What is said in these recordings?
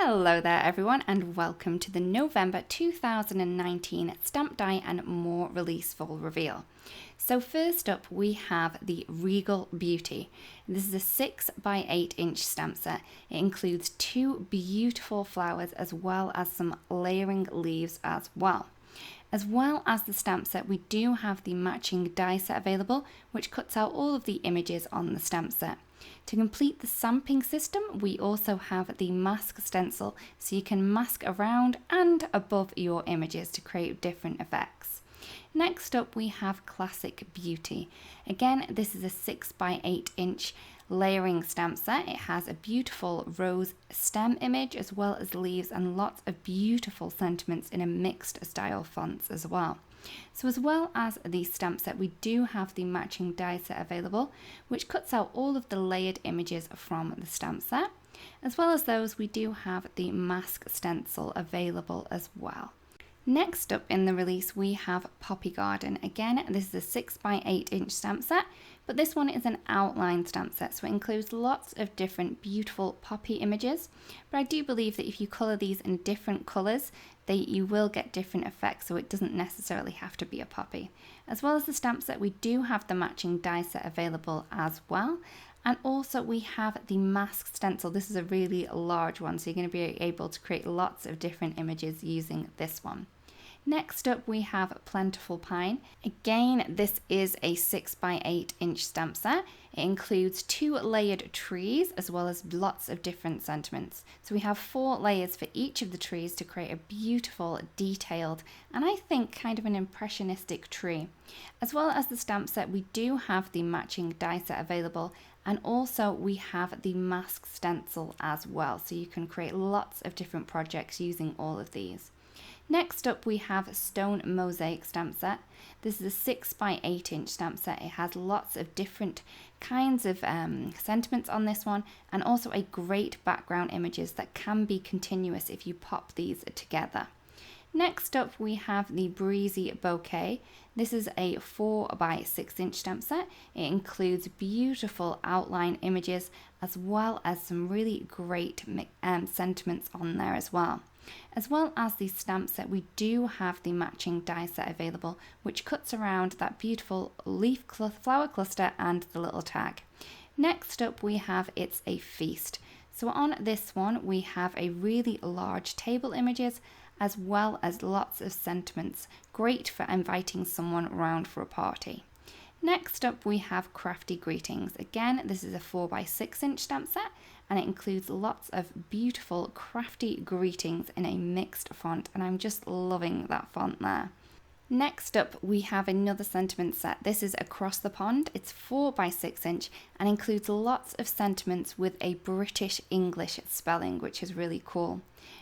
Hello there everyone, and welcome to the November 2019 Stamp Die and More release full reveal. So first up we have the Regal Beauty. This is a 6 by 8 inch stamp set. It includes two beautiful flowers as well as some layering leaves as well. As well as the stamp set, we do have the matching die set available, which cuts out all of the images on the stamp set. To complete the stamping system, we also have the mask stencil, so you can mask around and above your images to create different effects. Next up we have Classic Beauty. Again, this is a 6 by 8 inch layering stamp set. It has a beautiful rose stem image as well as leaves and lots of beautiful sentiments in a mixed style fonts as well. So as well as the stamp set, we do have the matching die set available, which cuts out all of the layered images from the stamp set. As well as those, we do have the mask stencil available as well. Next up in the release, we have Poppy Garden. Again, this is a 6 by 8 inch stamp set, but this one is an outline stamp set, so it includes lots of different beautiful poppy images. But I do believe that if you colour these in different colours, you will get different effects, so it doesn't necessarily have to be a poppy. As well as the stamp set, we do have the matching die set available as well. And also we have the mask stencil. This is a really large one, so you're going to be able to create lots of different images using this one. Next up we have Plentiful Pine. Again, this is a 6 by 8 inch stamp set. It includes two layered trees as well as lots of different sentiments. So we have 4 layers for each of the trees to create a beautiful, detailed, and I think kind of an impressionistic tree. As well as the stamp set, we do have the matching die set available, and also we have the mask stencil as well, so you can create lots of different projects using all of these. Next up we have Stone Mosaic stamp set. This is a 6 by 8 inch stamp set. It has lots of different kinds of sentiments on this one, and also a great background images that can be continuous if you pop these together. Next up we have the Breezy Bouquet. This is a 4 by 6 inch stamp set. It includes beautiful outline images as well as some really great sentiments on there as well. As well as the stamp set, we do have the matching die set available, which cuts around that beautiful leaf flower cluster and the little tag. Next up we have It's a Feast. So on this one we have a really large table images as well as lots of sentiments, great for inviting someone around for a party. Next up we have Crafty Greetings. Again, this is a 4 by 6 inch stamp set, and it includes lots of beautiful crafty greetings in a mixed font, and I'm just loving that font there. Next up we have another sentiment set. This is Across the Pond. It's 4 by 6 inch and includes lots of sentiments with a British English spelling, which is really cool.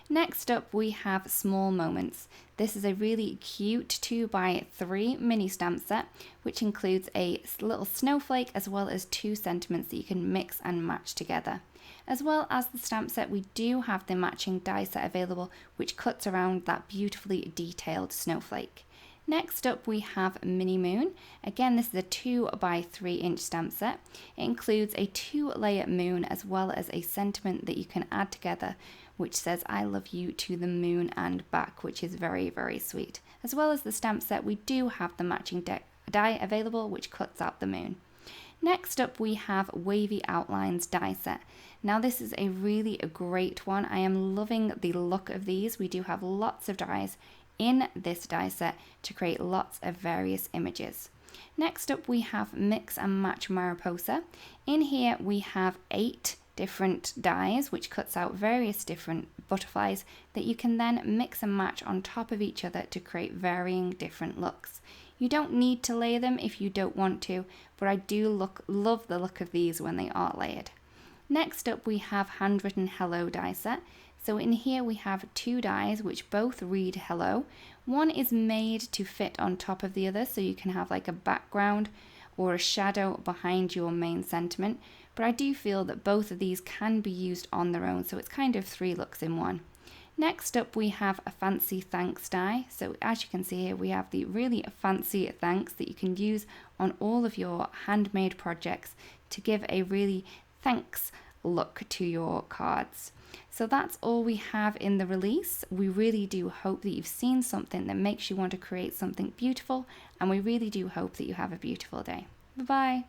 Next up we have Small Moments. This is a really cute 2 by 3 mini stamp set, which includes a little snowflake as well as 2 sentiments that you can mix and match together. As well as the stamp set, we do have the matching die set available, which cuts around that beautifully detailed snowflake. Next up we have Mini Moon. Again, this is a 2 by 3 inch stamp set. It includes a 2 layer moon as well as a sentiment that you can add together, which says I love you to the moon and back, which is very, very sweet. As well as the stamp set, we do have the matching die available, which cuts out the moon. Next up we have Wavy Outlines die set. Now this is a really great one. I am loving the look of these. We do have lots of dies in this die set to create lots of various images. Next up we have Mix and Match Mariposa. In here we have 8 different dies, which cuts out various different butterflies that you can then mix and match on top of each other to create varying different looks. You don't need to layer them if you don't want to, but I do love the look of these when they are layered. Next up we have Handwritten Hello Die Set. So in here we have 2 dies which both read hello. One is made to fit on top of the other, so you can have like a background or a shadow behind your main sentiment, but I do feel that both of these can be used on their own, so it's kind of 3 looks in one. Next up we have a fancy thanks die. So as you can see here, we have the really fancy thanks that you can use on all of your handmade projects to give a really thanks look to your cards. So that's all we have in the release. We really do hope that you've seen something that makes you want to create something beautiful, and we really do hope that you have a beautiful day. Bye-bye.